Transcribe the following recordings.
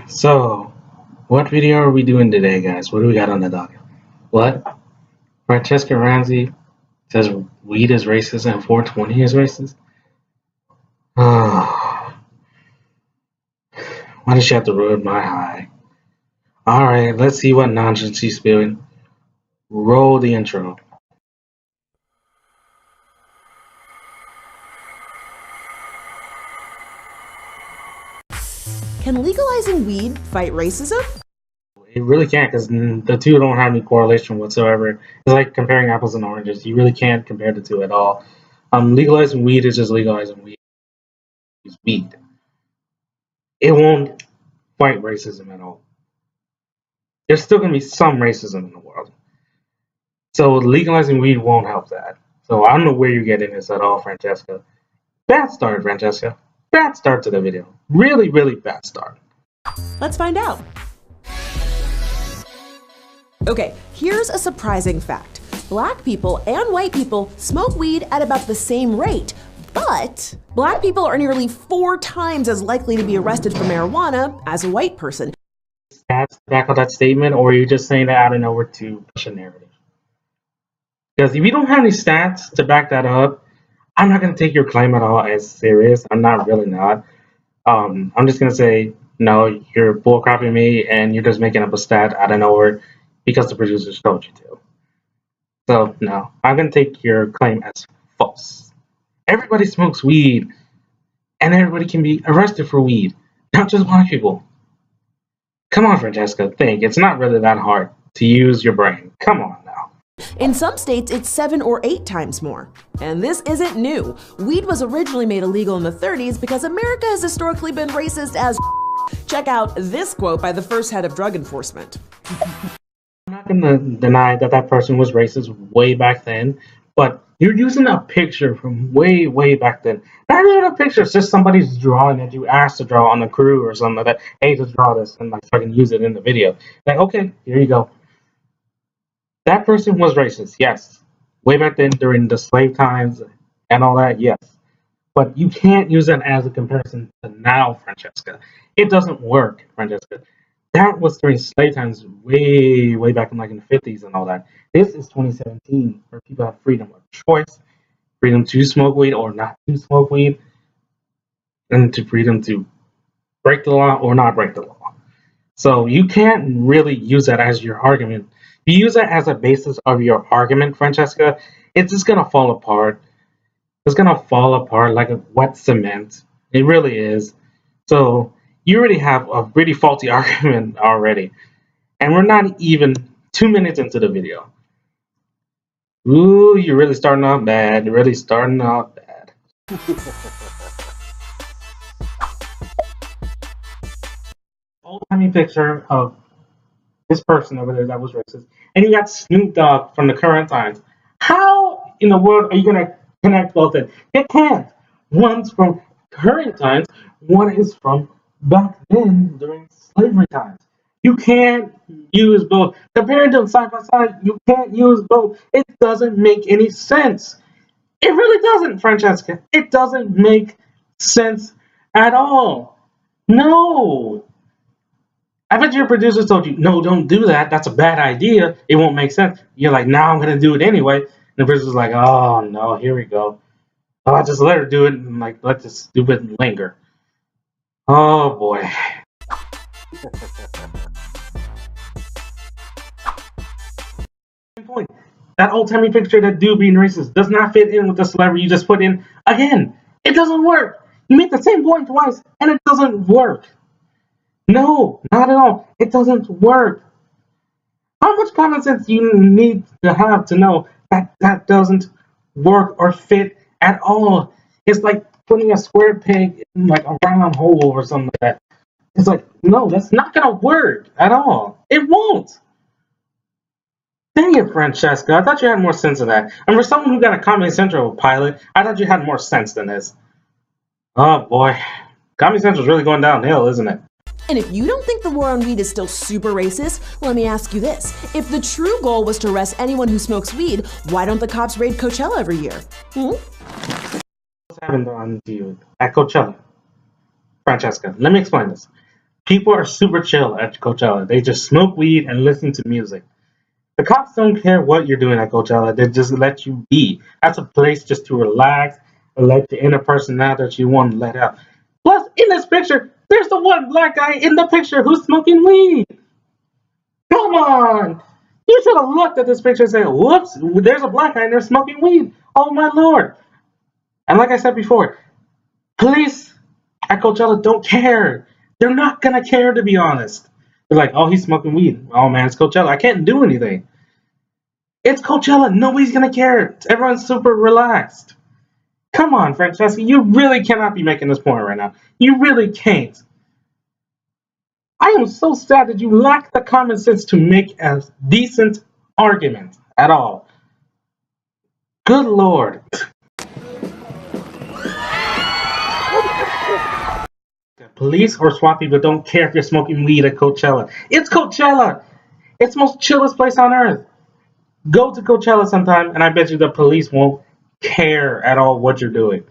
So, what video are we doing today, guys? What do we got on the docket? What? Franchesca Ramsey says weed is racist and 420 is racist? Oh, why does she have to ruin my high? Alright, let's see what nonsense she's spewing. Roll the intro. Can legalizing weed fight racism? It really can't, because the two don't have any correlation whatsoever. It's like comparing apples and oranges. You really can't compare the two at all. Legalizing weed is just legalizing weed. It's weed. It won't fight racism at all. There's still going to be some racism in the world. So legalizing weed won't help that. So I don't know where you're getting this at all, Franchesca. Bad start, Franchesca. Bad start to the video. Really, really bad start. Let's find out. Okay, here's a surprising fact. Black people and white people smoke weed at about the same rate, but black people are nearly 4 times as likely to be arrested for marijuana as a white person. Stats back on that statement, or are you just saying that out of nowhere to push a narrative? Because if you don't have any stats to back that up, I'm not going to take your claim at all as serious. I'm not really not. I'm just going to say, no, you're bullcrapping me and you're just making up a stat out of nowhere because the producers told you to. So, no, I'm going to take your claim as false. Everybody smokes weed and everybody can be arrested for weed, not just black people. Come on, Franchesca, think. It's not really that hard to use your brain. Come on now. In some states, it's 7 or 8 times more. And this isn't new. Weed was originally made illegal in the 30s because America has historically been racist as Check out this quote by the first head of drug enforcement. I'm not going to deny that that person was racist way back then, but you're using a picture from way, way back then. Not even a picture, it's just somebody's drawing that you asked to draw on the crew or something like that. Hey, just draw this and like fucking use it in the video. Like, okay, here you go. That person was racist, yes. Way back then during the slave times and all that, yes. But you can't use that as a comparison to now, Franchesca. It doesn't work, Franchesca. That was during slave times way, way back in like in the 50s and all that. This is 2017 where people have freedom of choice, freedom to smoke weed or not to smoke weed, and to freedom to break the law or not break the law. So you can't really use that as your argument. If you use that as a basis of your argument, Franchesca, it's just gonna fall apart. It's gonna fall apart like a wet cement. It really is. So you already have a really faulty argument already. And we're not even 2 minutes into the video. Ooh, you're really starting off bad. You're really starting off bad. Old-timey picture of this person over there that was racist. And you got Snoop Dogg from the current times. How in the world are you going to connect both of them? You can't. One's from current times, one is from back then during slavery times. You can't use both. Comparing them side by side, you can't use both. It doesn't make any sense. It really doesn't, Franchesca. It doesn't make sense at all. No. I bet your producers told you, no, don't do that. That's a bad idea. It won't make sense. You're like, now I'm going to do it anyway. And the producer's like, oh, no, here we go. Oh, I just let her do it and like let this stupid linger. Oh, boy. Point. That old-timey picture that dude being racist does not fit in with the celebrity you just put in. Again, it doesn't work. You make the same point twice, and it doesn't work. No, not at all. It doesn't work. How much common sense do you need to have to know that that doesn't work or fit at all? It's like putting a square peg in like a round hole or something like that. It's like, no, that's not going to work at all. It won't. Dang it, Franchesca. I thought you had more sense than that. And for someone who got a Comedy Central pilot, I thought you had more sense than this. Oh, boy. Comedy Central's really going downhill, isn't it? And if you don't think the war on weed is still super racist, let me ask you this. If the true goal was to arrest anyone who smokes weed, why don't the cops raid Coachella every year? What's happened on to you at Coachella? Franchesca, let me explain this. People are super chill at Coachella. They just smoke weed and listen to music. The cops don't care what you're doing at Coachella. They just let you be. That's a place just to relax and let the inner person out that you want to let out. Plus, in this picture, there's the one black guy in the picture who's smoking weed. Come on! You should have looked at this picture and said, whoops, there's a black guy in there smoking weed. Oh my lord. And like I said before, police at Coachella don't care. They're not gonna care, to be honest. They're like, oh, he's smoking weed. Oh man, it's Coachella. I can't do anything. It's Coachella. Nobody's gonna care. Everyone's super relaxed. Come on, Franchesca. You really cannot be making this point right now. You really can't. I am so sad that you lack the common sense to make a decent argument at all. Good lord. Police or SWAT people don't care if you're smoking weed at Coachella. It's Coachella. It's the most chillest place on earth. Go to Coachella sometime, and I bet you the police won't care at all what you're doing.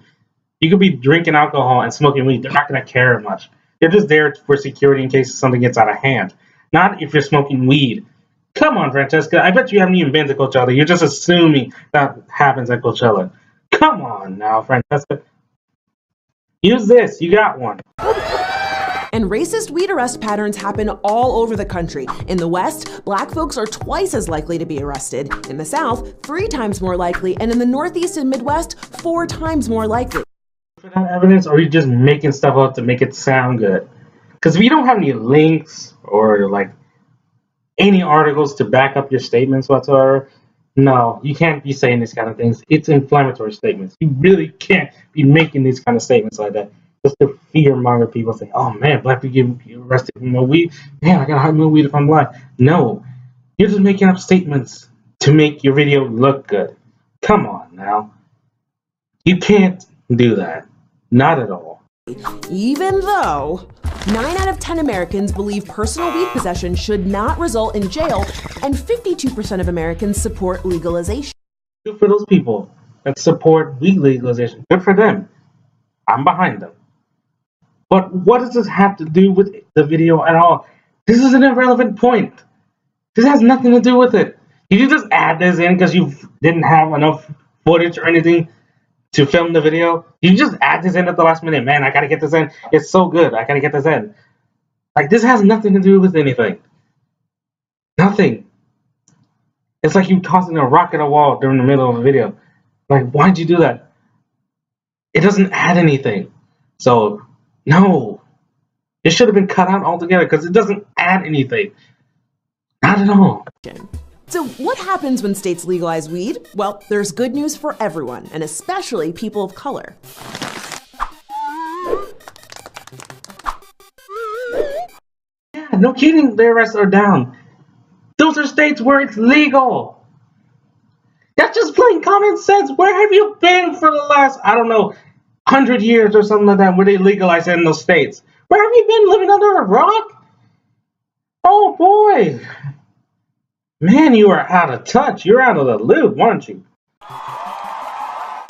You could be drinking alcohol and smoking weed. They're not going to care much. They're just there for security in case something gets out of hand. Not if you're smoking weed. Come on, Franchesca. I bet you haven't even been to Coachella. You're just assuming that happens at Coachella. Come on now, Franchesca. Use this. You got one. And racist weed arrest patterns happen all over the country. In the West, black folks are twice as likely to be arrested. In the South, 3 times more likely. And in the Northeast and Midwest, 4 times more likely. For that evidence, or are you just making stuff up to make it sound good? Because if you don't have any links or like any articles to back up your statements whatsoever, no, you can't be saying these kind of things. It's inflammatory statements. You really can't be making these kind of statements like that. Just to fear-monger people, say, oh man, black people get arrested for more weed. Man, I gotta hide more weed if I'm blind. No, you're just making up statements to make your video look good. Come on now. You can't do that. Not at all. Even though 9 out of 10 Americans believe personal weed possession should not result in jail, and 52% of Americans support legalization. Good for those people that support weed legalization. Good for them. I'm behind them. But what does this have to do with the video at all? This is an irrelevant point. This has nothing to do with it. Did you just add this in because you didn't have enough footage or anything to film the video? You just add this in at the last minute. Man, I gotta get this in. It's so good. I gotta get this in. Like, this has nothing to do with anything. Nothing. It's like you tossing a rock at a wall during the middle of a video. Like, why'd you do that? It doesn't add anything. So, no. It should have been cut out altogether because it doesn't add anything. Not at all. So what happens when states legalize weed? Well, there's good news for everyone, and especially people of color. Yeah, no kidding, the arrests are down. Those are states where it's legal. That's just plain common sense. Where have you been for the last, I don't know, 100 years or something like that, where they legalize it in those states? Where have you been, living under a rock? Oh boy. Man, you are out of touch. You're out of the loop, aren't you?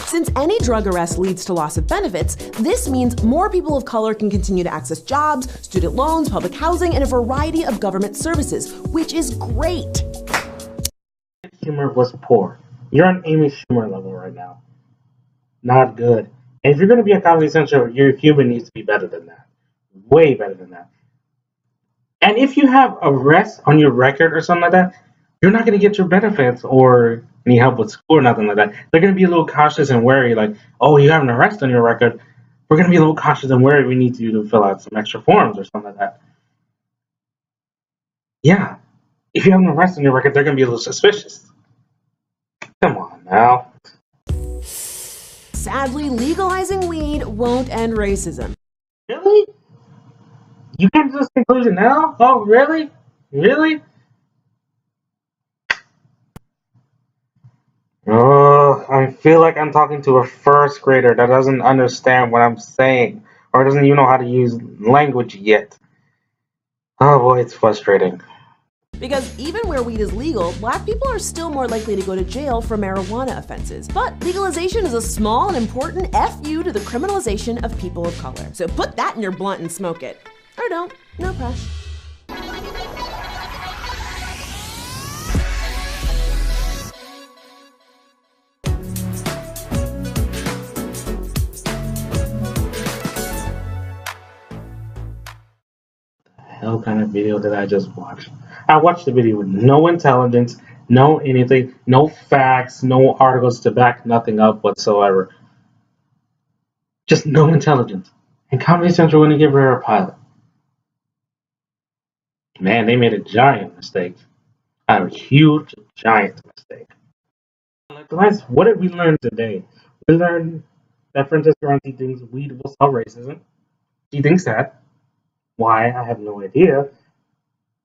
Since any drug arrest leads to loss of benefits, this means more people of color can continue to access jobs, student loans, public housing, and a variety of government services, which is great. Humor was poor. You're on Amy Schumer level right now. Not good. And if you're going to be a Comedy Central, your humor needs to be better than that. Way better than that. And if you have arrests on your record or something like that, you're not going to get your benefits or any help with school or nothing like that. They're going to be a little cautious and wary, like, oh, you have an arrest on your record. We're going to be a little cautious and wary. We need you to fill out some extra forms or something like that. Yeah. If you have an arrest on your record, they're going to be a little suspicious. Come on now. Sadly, legalizing weed won't end racism. Really? You came to this conclusion now? Oh, really? Really? Oh, I feel like I'm talking to a first grader that doesn't understand what I'm saying or doesn't even know how to use language yet. Oh boy, it's frustrating. Because even where weed is legal, black people are still more likely to go to jail for marijuana offenses. But legalization is a small and important FU to the criminalization of people of color. So put that in your blunt and smoke it. Or don't. No pressure. Hell kind of video did I just watch? I watched the video with no intelligence, no anything, no facts, no articles to back nothing up whatsoever. Just no intelligence. And Comedy Central wouldn't give her a pilot. Man, they made a giant mistake. A huge, giant mistake. Guys, what did we learn today? We learned that Franchesca Ramsey thinks weed will solve racism. She thinks that. Why? I have no idea.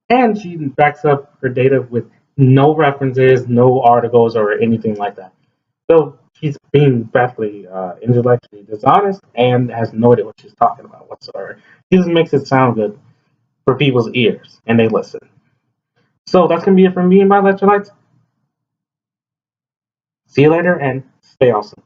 And she backs up her data with no references, no articles, or anything like that. So she's being vastly intellectually dishonest and has no idea what she's talking about whatsoever. She just makes it sound good for people's ears, and they listen. So that's going to be it from me and my electrolytes. See you later, and stay awesome.